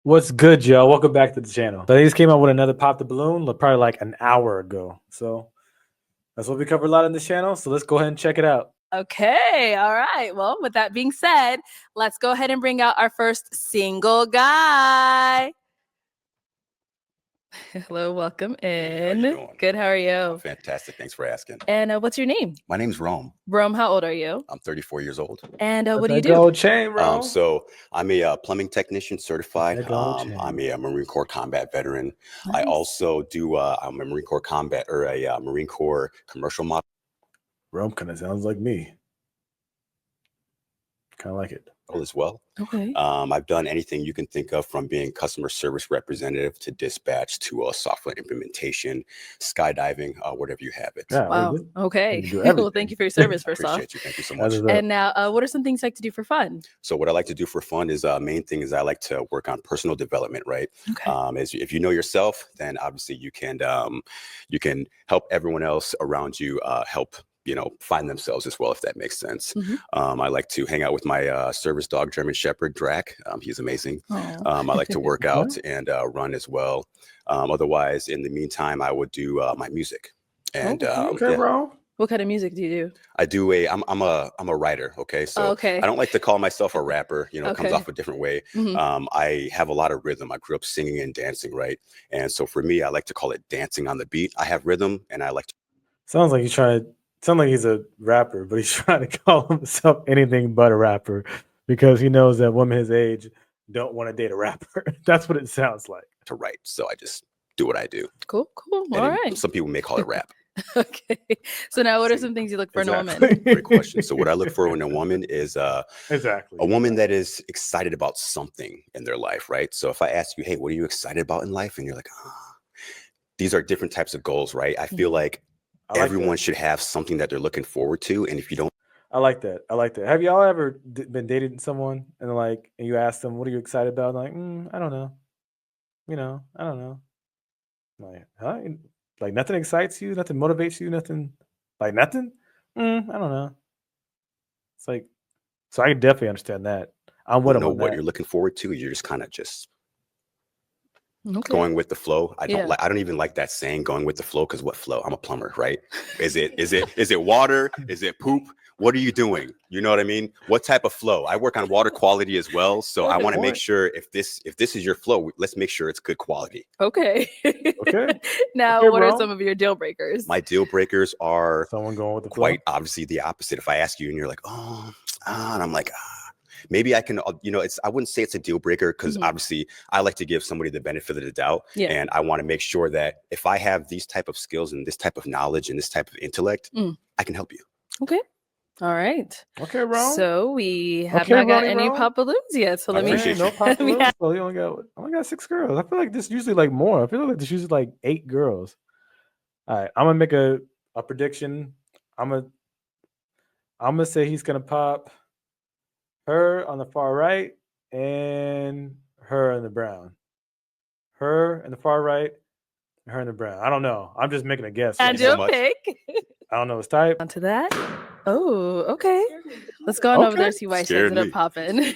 What's good, y'all? Welcome back to the channel. So I just came out with another Pop the Balloon probably like an hour ago. So that's what we cover a lot on this channel. So let's go ahead and check it out. Okay, all right. Well, with that being said, let's go ahead and bring out our first single guy. Hello, welcome in. How you doing? Good, how are you? I'm fantastic. Thanks for asking. And what's your name? My name's Rome. Rome, how old are you? I'm 34 years old. And what do you That do? gold chain, bro. So I'm a plumbing technician certified. That gold chain. I'm a Marine Corps combat veteran. Nice. I also do, I'm a Marine Corps combat or a Marine Corps commercial model Rome kind of sounds like me. Kind of like it. as well. Okay. I've done anything you can think of, from being customer service representative to dispatch to software implementation, skydiving, whatever you have it. Yeah, Wow. You Okay. can do Well, everything. thank you for your service, first off. Appreciate you. Thank you so much. And now, what are some things you like to do for fun? So what I like to do for fun is main thing is I like to work on personal development, right? Okay. If you know yourself, then obviously you can help everyone else around you help find themselves as well, if that makes sense. I like to hang out with my service dog, German Shepherd Drac. He's amazing. I like to work out and run as well. Otherwise, in the meantime, I would do my music. And okay, bro. What kind of music do you do? I'm a writer. Okay. So okay. I don't like to call myself a rapper, it comes Okay. off a different way. I have a lot of rhythm. I grew up singing and dancing, right? And so for me, I like to call it dancing on the beat. I have rhythm, and I like to. Sounds like he's a rapper, but he's trying to call himself anything but a rapper because he knows that women his age don't want to date a rapper. That's what it sounds like. To write. So I just do what I do. Cool. And All right. Some people may call it rap. Okay. So now what are some things you look for in a woman? Great question. So what I look for in a woman is a woman that is excited about something in their life, right? So if I ask you, hey, what are you excited about in life? And you're like, these are different types of goals, right? I feel like everyone should have something that they're looking forward to. And if you don't. I like that. Have y'all ever been dating someone and you ask them, what are you excited about? And like, I don't know. I don't know. Like, huh? Like nothing excites you, nothing motivates you, nothing. Like nothing? I don't know. It's like, so I can definitely understand that. I'm with know what you're looking forward to. You're just kind of okay. going with the flow. I don't even like that saying, going with the flow, because what flow? I'm a plumber, right? Is it water? Is it poop? What are you doing? You know what I mean? What type of flow? I work on water quality as well. So I want to make sure if this is your flow, let's make sure it's good quality. Okay. Okay. Now, okay, what bro. are some of your deal breakers? My deal breakers are someone going with the quite flow? Obviously the opposite. If I ask you and you're like, and I'm like, maybe I can, I wouldn't say it's a deal breaker, because obviously I like to give somebody the benefit of the doubt. Yeah. And I want to make sure that if I have these type of skills and this type of knowledge and this type of intellect, I can help you. Okay. All right. Okay, bro. So we have not got any pop balloons yet. So let me no pop balloons. So you only got 6 girls. I feel like this usually like more. I feel like this usually like 8 girls. All right, I'm gonna make a prediction. I'm gonna say he's gonna pop her on the far right and her in the brown. Her in the far right, and her in the brown. I don't know. I'm just making a guess. And your pick. I don't know his type. Onto that. Oh, okay. Let's go on over there, see why she ended up popping.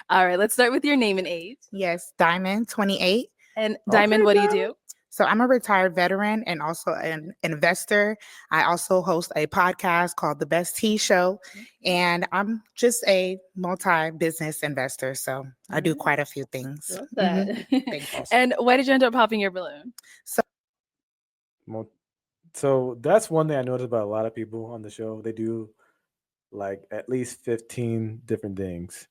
All right, let's start with your name and age. Yes, Diamond, 28. And Diamond, what do you do? So I'm a retired veteran and also an investor. I also host a podcast called The Best Tea Show, and I'm just a multi-business investor. So I do quite a few things. Love that. And why did you end up popping your balloon? So that's one thing I noticed about a lot of people on the show. They do like at least 15 different things.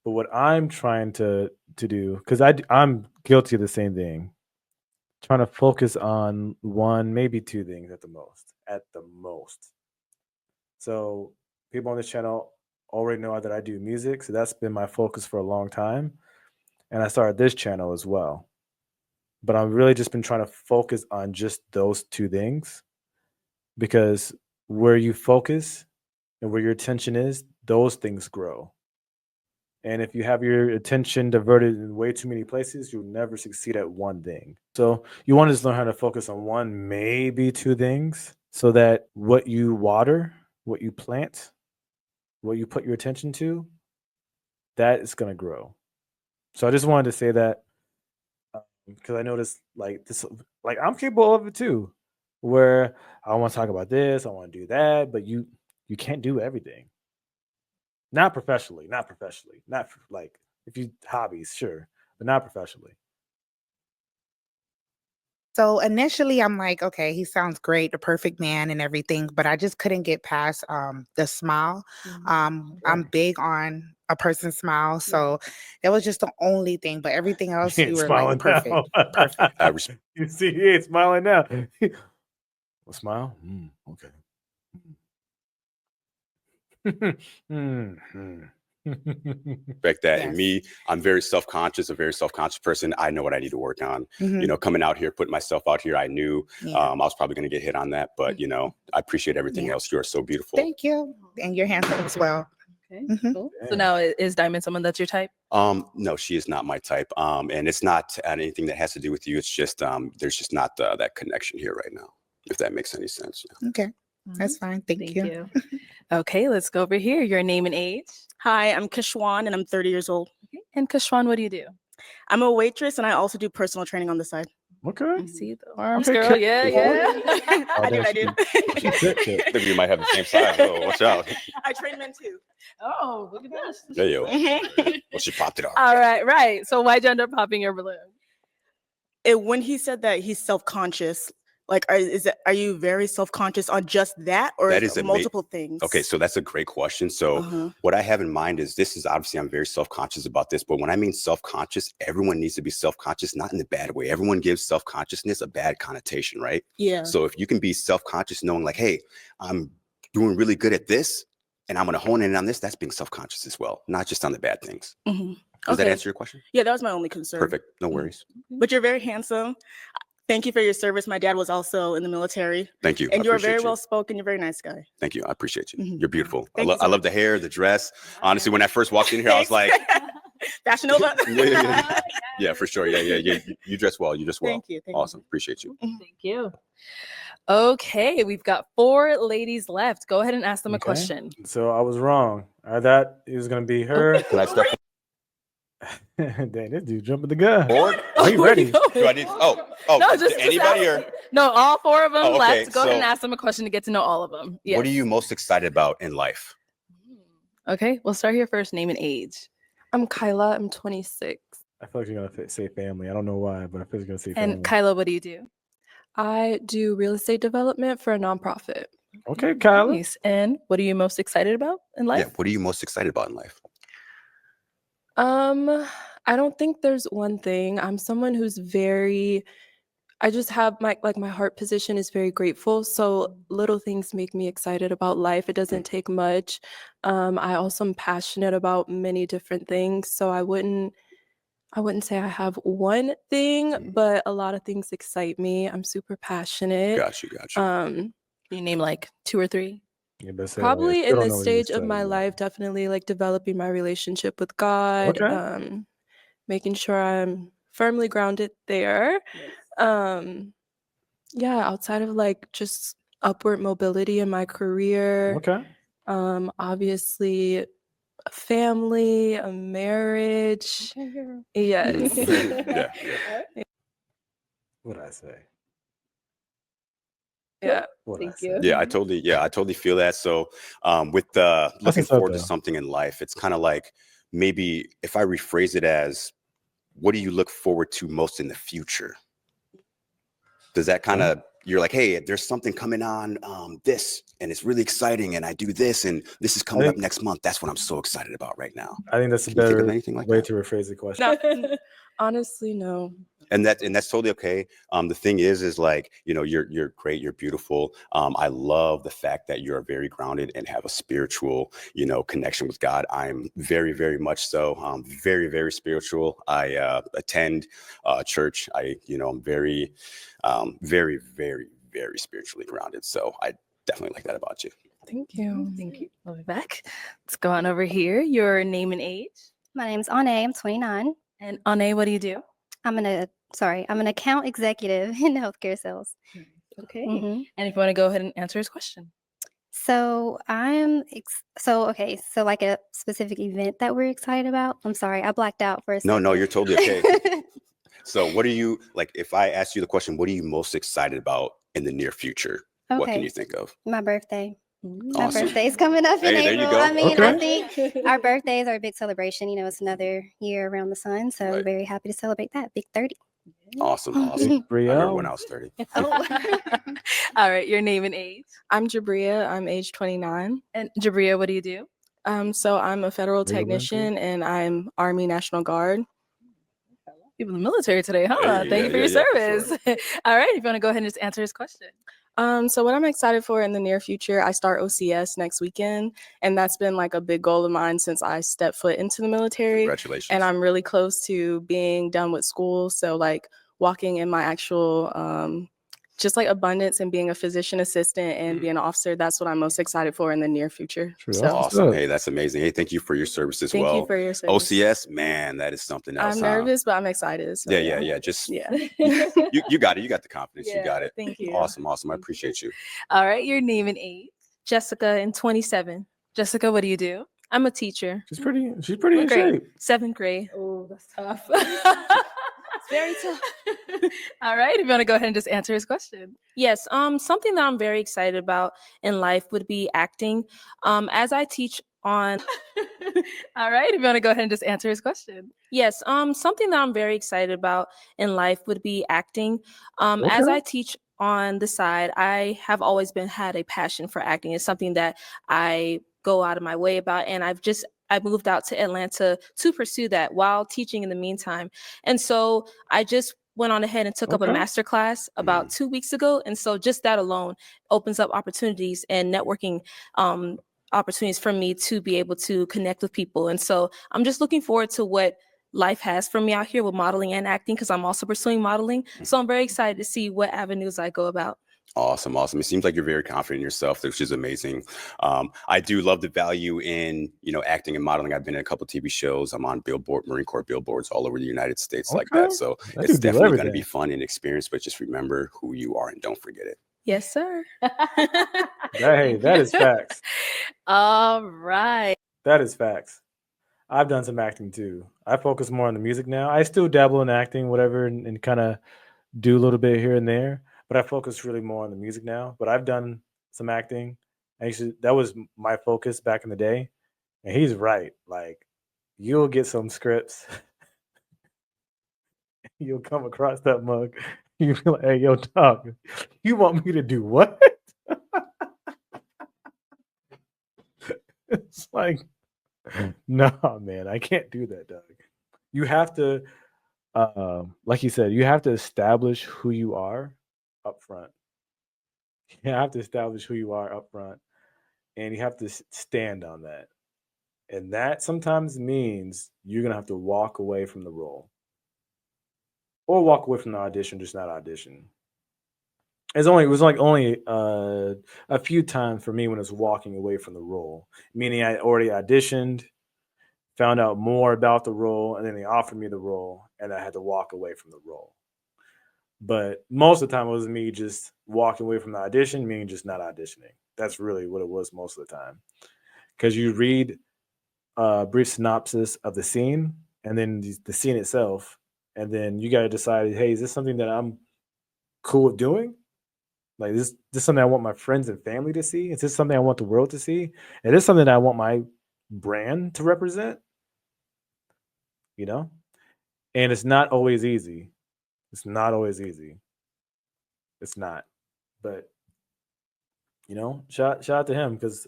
But what I'm trying to do, because I'm guilty of the same thing, trying to focus on 1, maybe 2 things at the most. So people on this channel already know that I do music. So that's been my focus for a long time. And I started this channel as well. But I've really just been trying to focus on just those 2 things, because where you focus and where your attention is, those things grow. And if you have your attention diverted in way too many places, you'll never succeed at one thing. So you want to just learn how to focus on 1, maybe 2 things, so that what you water, what you plant, what you put your attention to, that is going to grow. So I just wanted to say that because I noticed like this, like I'm capable of it too, where I want to talk about this, I want to do that, but you can't do everything. Not professionally, not like if you hobbies, sure, but not professionally. So initially, I'm like, okay, he sounds great, the perfect man and everything, but I just couldn't get past the smile. I'm big on a person's smile, so that was just the only thing. But everything else, He you ain't were like smiling perfect, now. perfect. You see, he ain't smiling now. Well, smile. Okay. Respect that. And Yes. me, I'm very self-conscious, a very self-conscious person. I know what I need to work on. Mhm. Coming out here, putting myself out here, I knew Yeah. I was probably going to get hit on that, but I appreciate everything Yeah. else. You are so beautiful. Thank you, and you're handsome as well. Okay, Mhm. cool. So Dang. now is Diamond someone that's your type? No, she is not my type. And it's not anything that has to do with you. It's just there's just not that connection here right now, if that makes any sense. Yeah. Okay, that's fine. Thank you. Okay, let's go over here. Your name and age. Hi, I'm Kashwan and I'm 30 years old. Okay. And Kashwan, what do you do? I'm a waitress and I also do personal training on the side. Okay. I see the arms, Okay, girl. cool. Yeah. Oh, I do. damn, I do. she fit. I think we might have the same size. So watch out. I train men too. Oh, look at that. There you go. Well, she popped it off. All right. So why'd you end up popping your balloon? When he said that he's self-conscious, like, are you very self-conscious on just that, or That is is it multiple things? Okay, so that's a great question. So what I have in mind is this is obviously I'm very self-conscious about this, but when I mean self-conscious, everyone needs to be self-conscious, not in the bad way. Everyone gives self-consciousness a bad connotation, right? Yeah. So if you can be self-conscious, knowing like, hey, I'm doing really good at this, and I'm going to hone in on this, that's being self-conscious as well, not just on the bad things. Does that answer your question? Yeah, that was my only concern. Perfect. No worries. But you're very handsome. Thank you for your service. My dad was also in the military. Thank you. And I you are appreciate very you. well spoken. You're a very nice guy. Thank you. I appreciate you. You're beautiful. Thank you so I love much. the hair, the dress. Honestly, when I first walked in here, I was like, Fashion Nova. yeah, for sure. Yeah. You dress well. You dress well. Thank you. Awesome. Appreciate you. Thank you. Okay, we've got 4 ladies left. Go ahead and ask them a question. So I was wrong. I thought it was gonna be her. Can I step Dang, this dude jumping the gun. forward? Are you ready? Do I need? No, just anybody ask- or? No, all 4 of them Oh, okay, left. Go ahead and so- ask them a question to get to know all of them. Yes. What are you most excited about in life? Okay, we'll start here first. Name and age. I'm Kyla. I'm 26. I feel like you're gonna say family. I don't know why, but I feel like you're gonna say family. And Kyla, what do you do? I do real estate development for a nonprofit. Okay, Kyla. Nice. And what are you most excited about in life? Yeah. What are you most excited about in life? I don't think there's one thing. I'm someone who's I just have my heart position is very grateful. So little things make me excited about life. It doesn't take much. I also am passionate about many different things. So I wouldn't say I have one thing, but a lot of things excite me. I'm super passionate. Got you. Can you name like 2 or 3? Yeah, but say, Probably still in don't the know what stage you're of my excited about. life, definitely like developing my relationship with God, Okay. making sure I'm firmly grounded there. Yeah, outside of like just upward mobility in my career, Okay. obviously a family, a marriage. Yes. Yeah. What did I say? Yeah. What did I Thank say? you. Yeah, I totally feel that. So with looking what's up, forward to though. something in life, it's kind of like maybe if I rephrase it as, what do you look forward to most in the future? Does that kind of, you're like, hey, there's something coming on this, and it's really exciting, and I do this, and this is coming up next month. That's what I'm so excited about right now. I think that's a Can you think of better anything like way that? to rephrase the question. No, honestly, no. And that's totally okay. The thing is like, you're great, you're beautiful. I love the fact that you're very grounded and have a spiritual, connection with God. I'm very, very much so. Very, very spiritual. I attend church. I'm very, very, very, very spiritually grounded. So I definitely like that about you. Thank you. Thank you. We'll be back. Let's go on over here. Your name and age. My name's Ane. I'm 29. And Ane, what do you do? I'm an account executive in healthcare sales. Okay. Mhm. And if you want to go ahead and answer his question. So okay. So like a specific event that we're excited about. I'm sorry, I blacked out for a second. No, you're totally okay. So what are you, like, if I ask you the question, what are you most excited about in the near future? Okay. What can you think of? My birthday. My Awesome. birthday's coming up in Hey, there April. you go. I mean, Okay. I think our birthdays are a big celebration. You know, it's another year around the sun. So I'm Right. very happy to celebrate that. Big 30. Awesome. Big I remember when Brielle. I was 30. Oh. All right, your name and age. I'm Jabria. I'm age 29. And Jabria, what do you do? So I'm a federal Legal technician and I'm Army National Guard. People in the military today, huh? Hey, Thank you for your yeah, for service. All right, if you want to go ahead and just answer his question. So what I'm excited for in the near future, I start OCS next weekend, and that's been like a big goal of mine since I stepped foot into the military. Congratulations. And I'm really close to being done with school. So like walking in my actual just like abundance and being a physician assistant and being an officer, that's what I'm most excited for in the near future. True. So That's what's Awesome. up. Hey, that's amazing. Hey, thank you for your service as thank well. you for your service. OCS, man, that is something else. I'm nervous, but I'm excited. So, Yeah. Just Yeah. you got it. You got the confidence. You Yeah, got it. thank you. Awesome. I appreciate you. All right, your name and age. Jessica and 27. Jessica, what do you do? I'm a teacher. She's pretty in Great. shape. 7th grade. Oh, that's tough. It's very tough. All right, if you want to go ahead and just answer his question. Yes, something that I'm very excited about in life would be acting. As I teach on All right, if you want to go ahead and just answer his question. Yes, something that I'm very excited about in life would be acting. As I teach on the side, I have always had a passion for acting. It's something that I go out of my way about, and I moved out to Atlanta to pursue that while teaching in the meantime. And so I just went on ahead and took up a master class about 2 weeks ago. And so just that alone opens up opportunities and networking opportunities for me to be able to connect with people. And so I'm just looking forward to what life has for me out here with modeling and acting, because I'm also pursuing modeling. So I'm very excited to see what avenues I go about. Awesome. It seems like you're very confident in yourself, which is amazing. I do love the value in, acting and modeling. I've been in a couple of TV shows. I'm on Marine Corps billboards all over the United States like that. So it's definitely going to be fun and experience, but just remember who you are and don't forget it. Yes, sir. Hey, that is facts. All right. That is facts. I've done some acting too. I focus more on the music now. I still dabble in acting, whatever, and kind of do a little bit here and there, but I focus really more on the music now. But I've done some acting. Actually, that was my focus back in the day. And he's right. Like, you'll get some scripts. You'll come across that mug. You'll be like, hey, yo, dog, you want me to do what? It's like, no, man, I can't do that, Doug. You have to, like you said, you have to establish who you are up front. You have to establish who you are up front, and you have to stand on that. And that sometimes means you're going to have to walk away from the role or walk away from the audition, just not audition. It was only a few times for me when it was walking away from the role, meaning I already auditioned, found out more about the role, and then they offered me the role, and I had to walk away from the role. But most of the time, it was me just walking away from the audition, meaning just not auditioning. That's really what it was most of the time. Because you read a brief synopsis of the scene, and then the scene itself, and then you got to decide, hey, is this something that I'm cool with doing? Like, this something I want my friends and family to see? Is this something I want the world to see? Is this something that I want my brand to represent? And it's not always easy. It's not always easy. It's not. But, shout out to him, because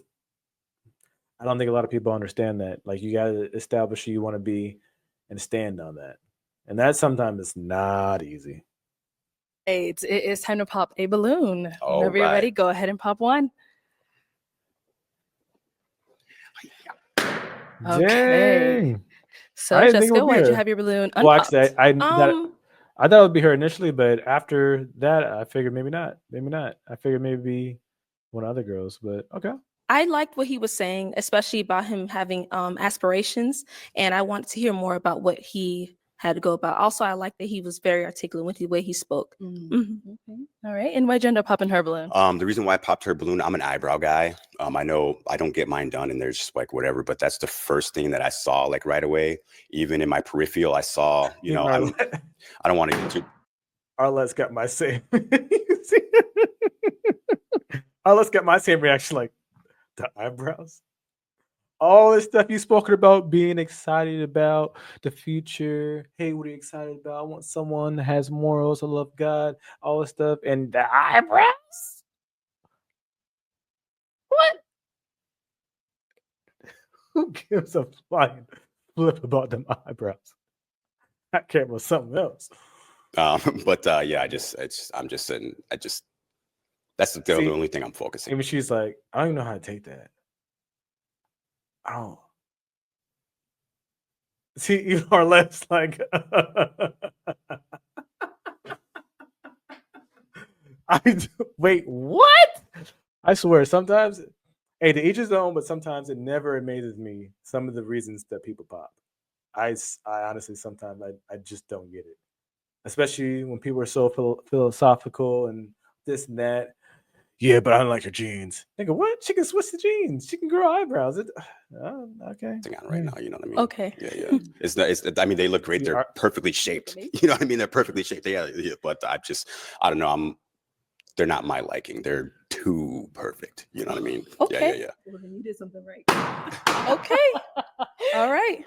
I don't think a lot of people understand that. Like, you got to establish who you want to be and stand on that. And that sometimes is not easy. It is time to pop a balloon. All Whenever you're right. ready, go ahead and pop one. Okay. Dang. So, I didn't think it Jessica, would be why'd you her. have your balloon Well, unpopped? actually, I thought it would be her initially, but after that, I figured maybe not. Maybe not. I figured maybe one of the other girls, but okay. I liked what he was saying, especially about him having aspirations, and I wanted to hear more about what he had to go about. Also, I like that he was very articulate with the way he spoke. Okay. All right. And why'd you end up popping her balloon? The reason why I popped her balloon, I'm an eyebrow guy. I know I don't get mine done and there's just like whatever, but that's the first thing that I saw like right away. Even in my peripheral, I saw, you know, I don't want to get too. Arlett's got my same. Arlett's got my same reaction, like the eyebrows. All this stuff you spoken about, being excited about the future. Hey, what are you excited about? I want someone that has morals, I love God, all this stuff. And the eyebrows? What? Who gives a flying flip about them eyebrows? That camera's something else. But yeah, that's the only thing I'm focusing. Even she's like, I don't even know how to take that. Oh. See, even Arlette's like, wait, what? I swear, sometimes, hey, to each his own, but sometimes it never amazes me some of the reasons that people pop. I honestly, sometimes I just don't get it. Especially when people are so philosophical and this and that. Yeah, but I don't like her jeans. Nigga, what? She can switch the jeans. She can grow eyebrows. Okay. Right now, you know what I mean? Okay. Yeah. I mean, they look great. They're perfectly shaped. You know what I mean? They're perfectly shaped. Yeah. But I don't know. They're not my liking. They're too perfect. You know what I mean? Okay. Yeah. Well, then you did something right. Okay. All right.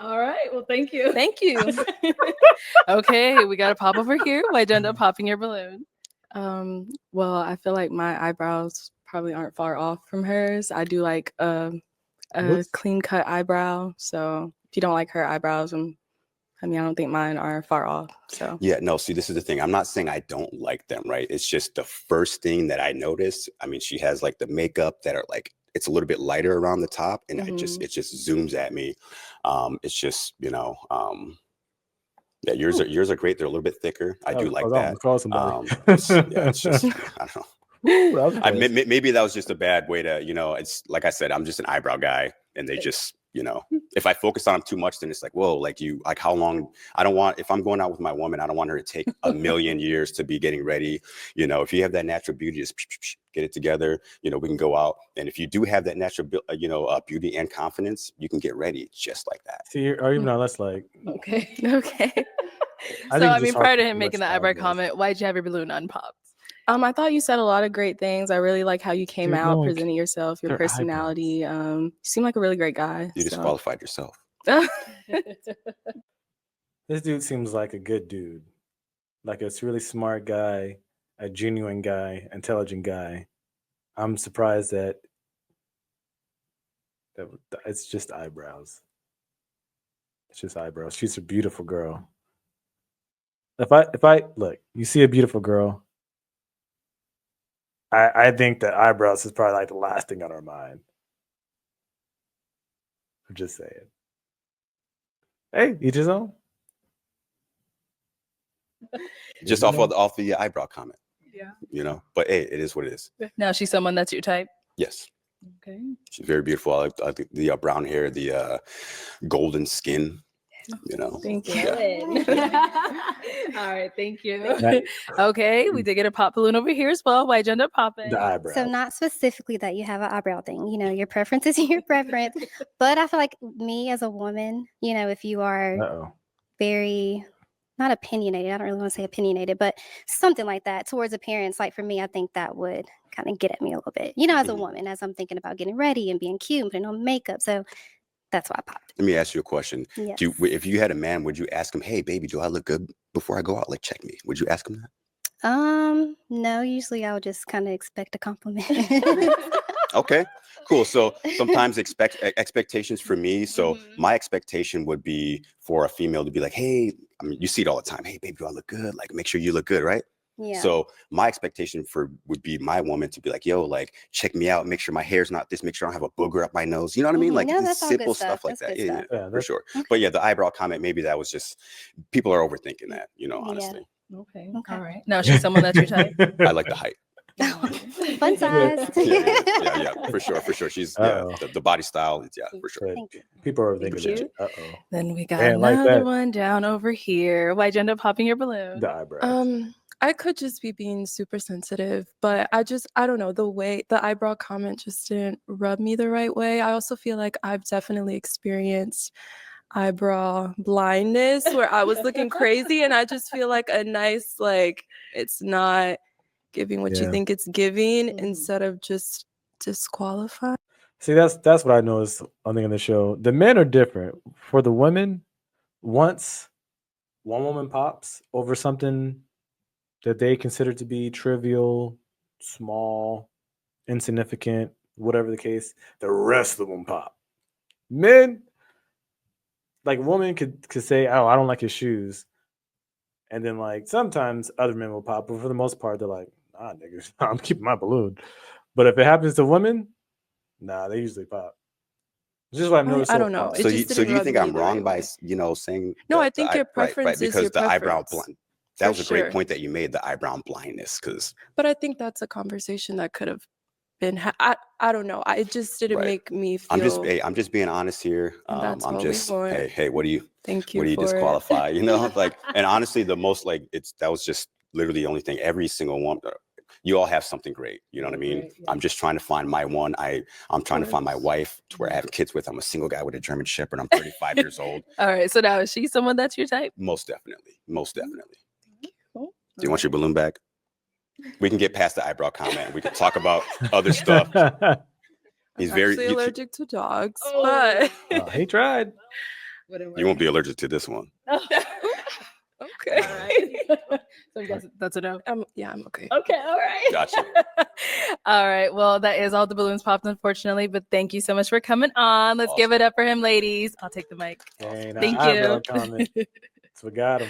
Well, thank you. Thank you. Okay, we got a pop over here. Why'd you end up popping your balloon? Well, I feel like my eyebrows probably aren't far off from hers. I do like a clean cut eyebrow. So if you don't like her eyebrows, I don't think mine are far off. So yeah, no, see, this is the thing. I'm not saying I don't like them, right? It's just the first thing that I noticed. I mean, she has like the makeup that are like, it's a little bit lighter around the top, and it just zooms at me. It's just, yeah, yours are great. They're a little bit thicker. I do like that. Yeah, it's just, I don't know. Maybe that was just a bad way to, it's like I said, I'm just an eyebrow guy, and they just, if I focus on them too much, then it's like, whoa, like how long? If I'm going out with my woman, I don't want her to take a million years to be getting ready. If you have that natural beauty, just get it together. We can go out, and if you do have that natural, beauty and confidence, you can get ready just like that. See, or even that's like, okay. So prior to him making the eyebrow comment, why'd you have your balloon unpopped? I thought you said a lot of great things. I really like how you came out, presenting yourself, your personality. You seem like a really great guy. You disqualified yourself. This dude seems like a good dude. Like a really smart guy, a genuine guy, intelligent guy. I'm surprised that it's just eyebrows. It's just eyebrows. She's a beautiful girl. If I look, you see a beautiful girl, I think that eyebrows is probably like the last thing on our mind. I'm just saying. Hey, each his own. Just off the eyebrow comment. Yeah. But hey, it is what it is. Now she's someone that's your type? Yes. Okay. She's very beautiful. I like the brown hair, the golden skin. Thank you. All right, thank you. Okay, we did get a pop balloon over here as well. Why'd you end up popping? The eyebrow. So not specifically that you have an eyebrow thing. Your preference is your preference. But I feel like me as a woman, if you are very not opinionated, I don't really want to say opinionated, but something like that towards appearance. Like for me, I think that would kind of get at me a little bit. As a woman, as I'm thinking about getting ready and being cute and putting on makeup. So that's why I popped. Let me ask you a question. Yes. If you had a man, would you ask him, hey, baby, do I look good before I go out? Like, check me. Would you ask him that? No, usually I would just kind of expect a compliment. Okay, cool. So sometimes expectations for me. So my expectation would be for a female to be like, hey, you see it all the time. Hey, baby, do I look good? Like, make sure you look good, right? Yeah. So my expectation would be my woman to be like, yo, like, check me out, make sure my hair's not this, make sure I don't have a booger up my nose. You know what I mean? Like simple stuff like that. Yeah, for sure. Okay. But yeah, the eyebrow comment, maybe that was just, people are overthinking that, honestly. Okay. All right. Now she's someone that's your type? I like the height. Fun size. Yeah, for sure. She's the body style. Yeah, for sure. People are thinking, Then we got another one down over here. Why'd you end up popping your balloon? The eyebrows. I could just be being super sensitive, but I don't know, the way the eyebrow comment just didn't rub me the right way. I also feel like I've definitely experienced eyebrow blindness where I was looking crazy, and I just feel like a nice, like, it's not giving what you think it's giving instead of just disqualifying. See, that's what I noticed on the show. The men are different. For the women, once one woman pops over something that they consider to be trivial, small, insignificant, whatever the case, the rest of them pop. Men, like a woman could say, "Oh, I don't like his shoes," and then like sometimes other men will pop, but for the most part, they're like, "Nah, niggas, I'm keeping my balloon." But if it happens to women, nah, they usually pop. This is what I've noticed. I don't know. So you think I'm wrong by saying? No, I think your preference is because your the eyebrow preference. blind. That was a great point that you made. The eyebrow blindness, because. But I think that's a conversation that could have been. I don't know. It just didn't make me feel. I'm just being honest here. That's I'm what just we want. hey, what do you? Thank you. What do you disqualify? You know, like, and honestly, the most like that was just literally the only thing. Every single one. You all have something great. You know what I mean? Right, yeah. I'm just trying to find my one. I'm trying to find my wife to where I have kids with. I'm a single guy with a German Shepherd. I'm 35 years old. All right. So now is she someone that's your type? Most definitely. Do you want your balloon back? We can get past the eyebrow comment. We can talk about other stuff. He's very allergic to dogs, but he tried. You won't be allergic to this one. Okay. All right. So I guess that's a no. Yeah, I'm okay. Okay. All right. Gotcha. All right. Well, that is all the balloons popped, unfortunately. But thank you so much for coming on. Let's give it up for him, ladies. I'll take the mic. Thank you. So we got him.